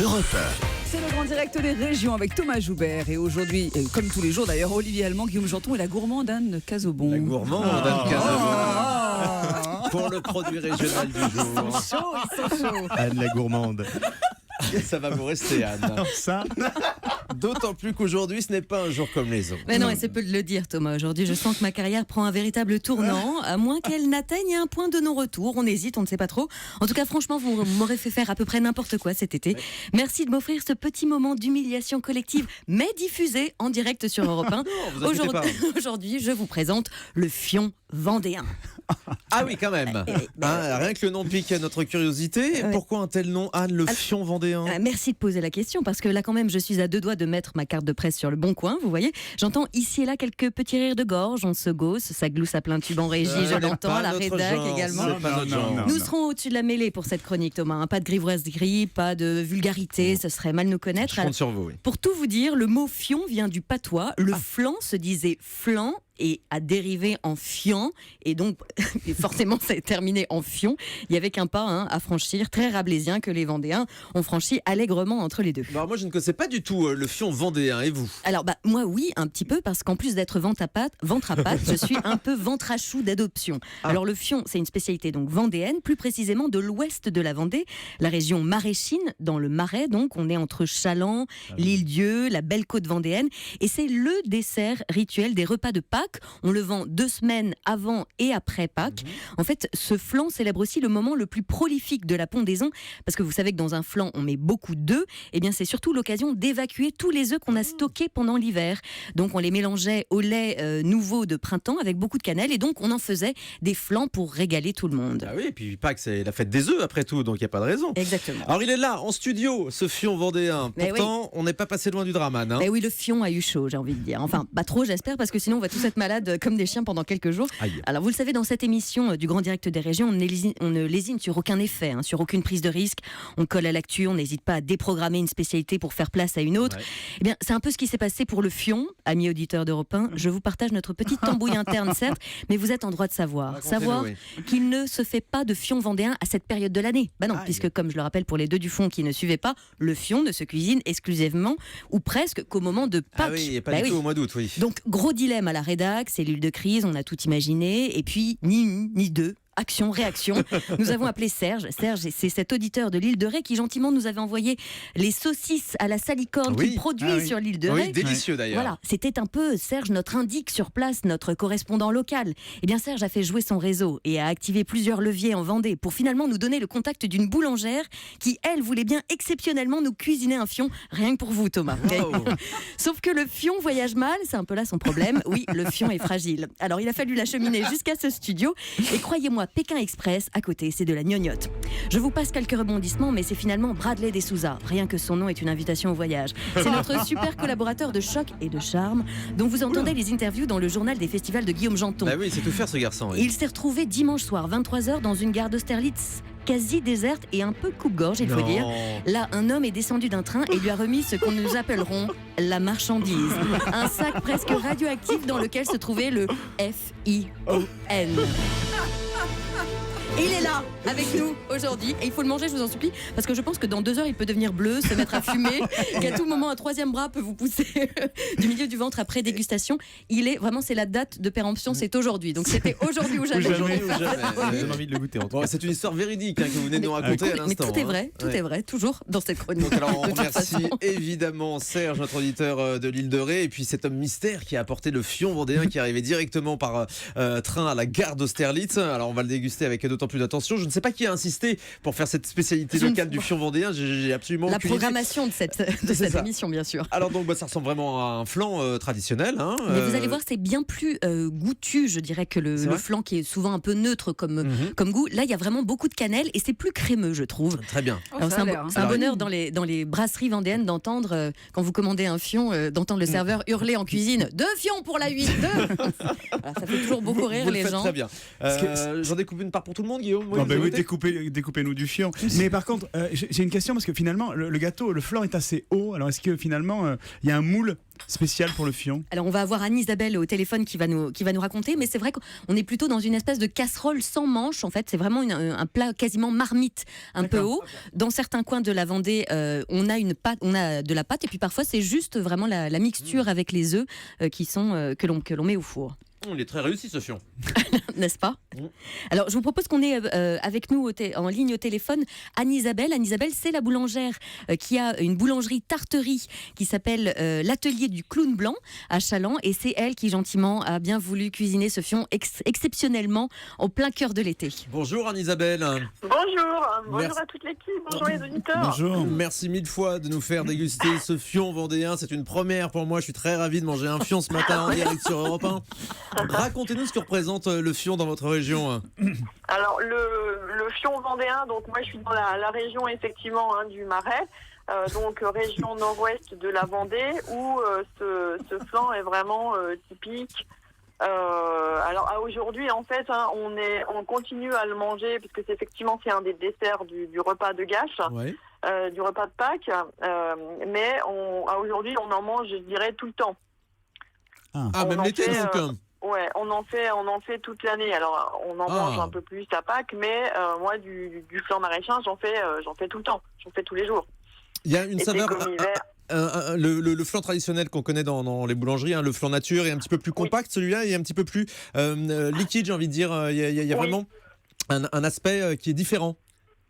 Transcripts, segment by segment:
Europe 1. C'est le grand direct des régions avec Thomas Joubert. Et aujourd'hui, comme tous les jours d'ailleurs, Olivier Allemand, Guillaume Janton et la gourmande Anne Cazobon. La gourmande Anne Cazobon. Pour le produit régional du jour. Ils sont chauds. Anne la gourmande. Ça va vous rester, Anne. Ça, D'autant plus qu'aujourd'hui, ce n'est pas un jour comme les autres. Mais non, et c'est peu de le dire, Thomas. Aujourd'hui, je sens que ma carrière prend un véritable tournant, à moins qu'elle n'atteigne un point de non-retour. On hésite, on ne sait pas trop. En tout cas, franchement, vous m'aurez fait faire à peu près n'importe quoi cet été. Ouais. Merci de m'offrir ce petit moment d'humiliation collective, mais diffusé en direct sur Europe 1. Aujourd'hui, je vous présente le fion vendéen. Ah oui, quand même. Rien que le nom pique à notre curiosité. Ouais. Pourquoi un tel nom, Anne, le fion vendéen ? Merci de poser la question, parce que là, quand même, je suis à deux doigts de mettre ma carte de presse sur le bon coin, vous voyez. J'entends ici et là quelques petits rires de gorge, on se gausse, ça glousse à plein tube en régie, je l'entends, la rédac également. Nous serons au-dessus de la mêlée pour cette chronique, Thomas. Pas de grivoiserie, pas de vulgarité, ce serait mal nous connaître. Je compte sur vous, oui. Pour tout vous dire, le mot fion vient du patois. Le flan se disait flan et a dérivé en fian, et donc forcément ça est terminé en fion. Il y avait qu'un pas à franchir, très rabelaisien, que les Vendéens ont franchi allègrement entre les deux. Alors moi je ne connaissais pas du tout le fion vendéen, et vous ? Alors moi oui, un petit peu, parce qu'en plus d'être ventre à patte, je suis un peu ventre à chou d'adoption. Alors le fion, c'est une spécialité donc vendéenne, plus précisément de l'ouest de la Vendée, la région maraîchine, dans le Marais, donc on est entre Chaland, l'Île-Dieu, la belle côte vendéenne, et c'est le dessert rituel des repas de Pâques. On le vend 2 semaines avant et après Pâques. En fait, ce flan célèbre aussi le moment le plus prolifique de la pondaison, parce que vous savez que dans un flan, on met beaucoup d'œufs. Et bien, c'est surtout l'occasion d'évacuer tous les œufs qu'on a stockés pendant l'hiver. Donc, on les mélangeait au lait nouveau de printemps avec beaucoup de cannelle, et donc on en faisait des flans pour régaler tout le monde. Ah oui, et puis Pâques, c'est la fête des œufs après tout, donc il n'y a pas de raison. Exactement. Alors, il est là, en studio, ce fion vendéen. Pourtant, on n'est pas passé loin du drame, Anne. Mais oui, le fion a eu chaud, j'ai envie de dire. Enfin, pas trop, j'espère, parce que sinon, on va tous être malades comme des chiens pendant quelques jours. Aïe. Alors, vous le savez, dans cette émission du Grand Direct des Régions, on ne lésine sur aucun effet, sur aucune prise de risque. On colle à l'actu, on n'hésite pas à déprogrammer une spécialité pour faire place à une autre. Ouais. Eh bien, c'est un peu ce qui s'est passé pour le fion, amis auditeurs d'Europe 1. Je vous partage notre petite tambouille interne, certes, mais vous êtes en droit de savoir qu'il ne se fait pas de fion vendéen à cette période de l'année. Bah non, puisque comme je le rappelle pour les deux du fond qui ne suivaient pas, le fion ne se cuisine exclusivement ou presque qu'au moment de Pâques. Ah oui, et pas du tout au mois d'août, oui. Donc, gros dilemme à la rédac, cellule de crise, on a tout imaginé, et puis ni une, ni deux. Action, réaction. Nous avons appelé Serge. Serge, c'est cet auditeur de l'île de Ré qui gentiment nous avait envoyé les saucisses à la salicorne qu'il produit sur l'île de Ré. Oui, délicieux d'ailleurs. Voilà, c'était un peu Serge, notre indique sur place, notre correspondant local. Eh bien, Serge a fait jouer son réseau et a activé plusieurs leviers en Vendée pour finalement nous donner le contact d'une boulangère qui, elle, voulait bien exceptionnellement nous cuisiner un fion, rien que pour vous, Thomas. Wow. Sauf que le fion voyage mal, c'est un peu là son problème. Oui, le fion est fragile. Alors, il a fallu l'acheminer jusqu'à ce studio, et croyez-moi, Pékin Express, à côté, c'est de la gnognotte. Je vous passe quelques rebondissements, mais c'est finalement Bradley Dessouza. Rien que son nom est une invitation au voyage. C'est notre super collaborateur de choc et de charme, dont vous entendez les interviews dans le journal des festivals de Guillaume Janton. Bah oui, c'est tout faire ce garçon. Oui. Il s'est retrouvé dimanche soir, 23h, dans une gare d'Austerlitz quasi déserte et un peu coupe-gorge, il faut dire. Là, un homme est descendu d'un train et lui a remis ce qu'on nous appellerons la marchandise. Un sac presque radioactif dans lequel se trouvait le FION. Et il est là, avec nous, aujourd'hui. Et il faut le manger, je vous en supplie, parce que je pense que dans 2 heures, il peut devenir bleu, se mettre à fumer, qu'à tout moment, un 3e bras peut vous pousser du milieu du ventre après dégustation. Il est, vraiment, c'est la date de péremption, c'est aujourd'hui. Donc c'était aujourd'hui ou jamais. J'ai envie de le goûter. C'est une histoire véridique que vous venez de nous raconter à l'instant. Mais tout est vrai, tout est vrai, toujours dans cette chronique. Donc alors, on remercie évidemment Serge, notre auditeur de l'île de Ré, et puis cet homme mystère qui a apporté le fion vendéen qui est arrivé directement par train à la gare d'Austerlitz. Alors on va le déguster avec d'autant plus d'attention. Je ne sais pas qui a insisté pour faire cette spécialité locale du fion vendéen. J'ai absolument la programmation de cette émission, bien sûr. Alors donc ça ressemble vraiment à un flan traditionnel. Mais vous allez voir, c'est bien plus goûtu, je dirais, que le flan qui est souvent un peu neutre comme goût. Là, il y a vraiment beaucoup de cannelle et c'est plus crémeux, je trouve. Très bien. C'est un bonheur dans les brasseries vendéennes d'entendre, quand vous commandez un fion, d'entendre le serveur hurler en cuisine « 2 fions pour la 8 !» Voilà, ça fait toujours beaucoup rire les gens. Très bien. J'en découpe une part pour tout le monde. monde, Guillaume. Non, vous avez oui, goûté découpez-nous du fion. Mais par contre, j'ai une question parce que finalement, le gâteau, le flanc est assez haut. Alors, est-ce que finalement, il y a un moule spécial pour le fion? Alors on va avoir Anne-Isabelle au téléphone qui va nous raconter, mais c'est vrai qu'on est plutôt dans une espèce de casserole sans manche. En fait, c'est vraiment un plat quasiment marmite, un peu haut. Dans certains coins de la Vendée, on a de la pâte, et puis parfois c'est juste vraiment la mixture avec les œufs que l'on met au four. Il est très réussi ce fion. N'est-ce pas? Alors, je vous propose qu'on ait avec nous en ligne au téléphone Anne-Isabelle. Anne-Isabelle, c'est la boulangère qui a une boulangerie-tarterie qui s'appelle l'Atelier du Clown Blanc à Challans. Et c'est elle qui, gentiment, a bien voulu cuisiner ce fion exceptionnellement en plein cœur de l'été. Bonjour Anne-Isabelle. Bonjour à toute l'équipe, bonjour les auditeurs. Bonjour. Merci mille fois de nous faire déguster ce fion vendéen. C'est une première pour moi. Je suis très ravi de manger un fion ce matin en direct sur Europe 1. Racontez-nous ce que représente le fion dans votre région. Alors le fion vendéen, donc moi je suis dans la région effectivement du Marais, donc région nord-ouest de la Vendée où ce flan est vraiment typique. Alors aujourd'hui en fait on continue à le manger puisque c'est un des desserts du repas de Gâche, Ouais. du repas de Pâques, mais aujourd'hui on en mange je dirais tout le temps. Ah, même l'été donc. Ouais, on en fait toute l'année. Alors, on en mange un peu plus à Pâques, mais moi, du flan maraîchin, j'en fais tout le temps. J'en fais tous les jours. Il y a une saveur. Comme hiver. Le flan traditionnel qu'on connaît dans les boulangeries, le flan nature, est un petit peu plus compact. Celui-là est un petit peu plus liquide, j'ai envie de dire. Il y a vraiment un aspect qui est différent.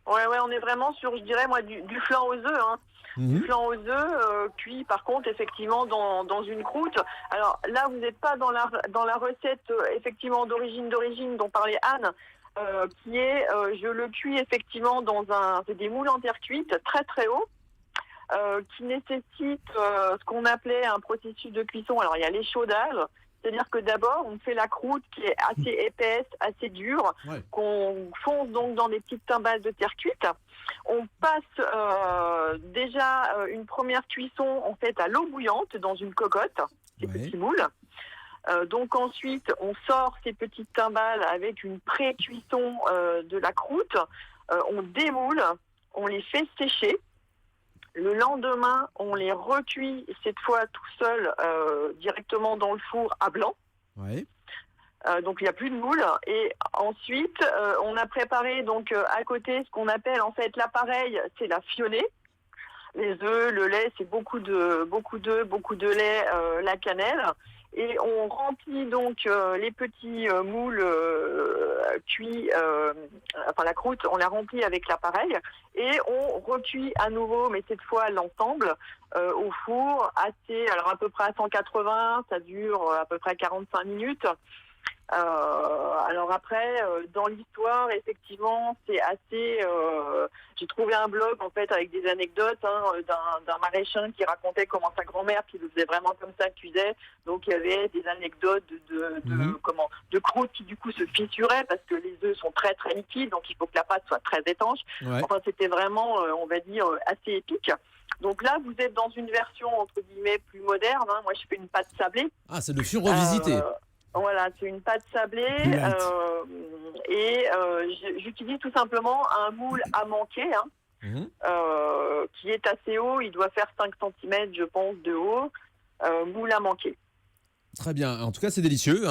Ouais, on est vraiment sur, je dirais, moi, du flan aux œufs. Du flan aux œufs, cuit par contre effectivement dans une croûte. Alors là vous n'êtes pas dans la recette effectivement d'origine dont parlait Anne, qui est je le cuis effectivement c'est des moules en terre cuite très très haut, qui nécessite ce qu'on appelait un processus de cuisson. Alors il y a l'échaudage, c'est-à-dire que d'abord on fait la croûte qui est assez épaisse, assez dure, qu'on fonce donc dans des petites timbales de terre cuite. On passe déjà une première cuisson en fait à l'eau bouillante dans une cocotte, ces petits moules. Donc ensuite on sort ces petites timbales avec une pré-cuisson de la croûte. On démoule, on les fait sécher. Le lendemain, on les recuit cette fois tout seul directement dans le four à blanc. Ouais. Donc il n'y a plus de moule. Et ensuite, on a préparé donc à côté ce qu'on appelle en fait l'appareil, c'est la fionnée. Les œufs, le lait, c'est beaucoup d'œufs, beaucoup de lait, la cannelle. Et on remplit donc les petits moules cuits, la croûte, on la remplit avec l'appareil et on recuit à nouveau, mais cette fois l'ensemble, au four, à peu près à 180, ça dure à peu près 45 minutes. Alors après, dans l'histoire, effectivement, c'est assez. J'ai trouvé un blog en fait avec des anecdotes d'un maraîchin qui racontait comment sa grand-mère, qui le faisait vraiment comme ça, cuisait. Donc il y avait des anecdotes de croûte qui du coup se fissuraient parce que les œufs sont très très liquides, donc il faut que la pâte soit très étanche. Ouais. Enfin, c'était vraiment, on va dire, assez épique. Donc là, vous êtes dans une version entre guillemets plus moderne. Moi, je fais une pâte sablée. Ah, c'est le fion revisité. Voilà, c'est une pâte sablée et j'utilise tout simplement un moule à manquer qui est assez haut, il doit faire 5 cm je pense de haut, moule à manquer. Très bien, en tout cas c'est délicieux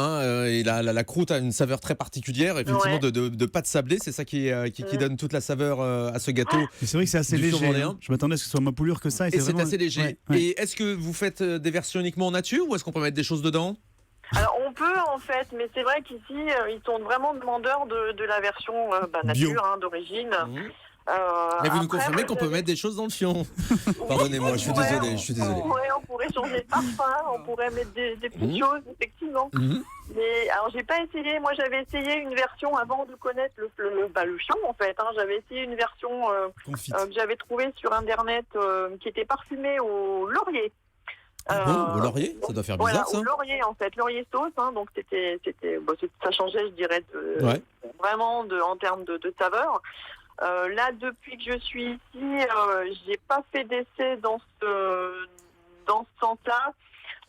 et la croûte a une saveur très particulière effectivement de pâte sablée, c'est ça qui donne toute la saveur à ce gâteau. C'est vrai que c'est assez léger, Je m'attendais à ce que ce soit moins poulure que ça. Et c'est assez léger. Et est-ce que vous faites des versions uniquement en nature ou est-ce qu'on peut mettre des choses dedans ? Alors on peut en fait, mais c'est vrai qu'ici ils sont vraiment demandeurs de la version nature d'origine. Mais vous nous confirmez qu'on peut mettre des choses dans le fion. Pardonnez-moi, je suis désolé. On pourrait changer de parfum, on pourrait mettre des petites choses effectivement. Mais alors j'ai pas essayé, moi j'avais essayé une version avant de connaître le fion en fait. J'avais essayé une version que j'avais trouvée sur internet qui était parfumée au laurier. Au laurier, ça doit faire bizarre ça. Au laurier en fait, laurier sauce, donc ça changeait, je dirais, vraiment en termes de saveur. Là, depuis que je suis ici, j'ai pas fait d'essai dans ce sens-là.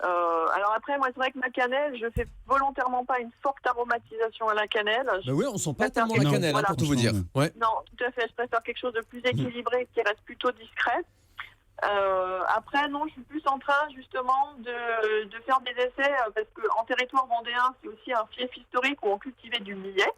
Alors après, moi, c'est vrai que ma cannelle, je fais volontairement pas une forte aromatisation à la cannelle. Bah oui, on sent pas préfère tellement la quelque- cannelle, voilà. pour tout vous dire. Ouais. Non, tout à fait. Je préfère quelque chose de plus équilibré, qui reste plutôt discret. Après, non, je suis plus en train justement de faire des essais parce qu'en territoire vendéen, c'est aussi un fief historique où on cultivait du millet.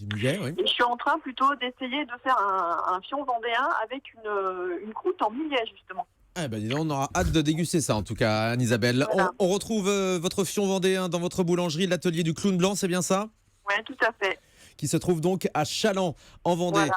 Du millet, oui. Et je suis en train plutôt d'essayer de faire un fion vendéen avec une croûte en millet justement. Ah bah dis donc, on aura hâte de déguster ça en tout cas, Anne-Isabelle. Voilà. On retrouve votre fion vendéen dans votre boulangerie, l'atelier du Clown Blanc, c'est bien ça? Oui, tout à fait. Qui se trouve donc à Chaland, en Vendée. Voilà.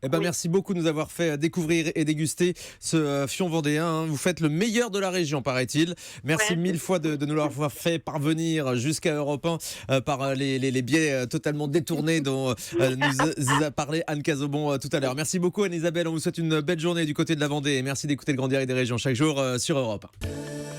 Eh ben, Oui. merci beaucoup de nous avoir fait découvrir et déguster ce fion vendéen, hein. Vous faites le meilleur de la région, paraît-il. Merci Ouais. mille fois de nous l'avoir fait parvenir jusqu'à Europe 1 par les biais totalement détournés dont nous a parlé Anne Cazobon tout à l'heure. Merci beaucoup Anne-Isabelle, on vous souhaite une belle journée du côté de la Vendée et merci d'écouter le Grand Direct des Régions chaque jour sur Europe 1.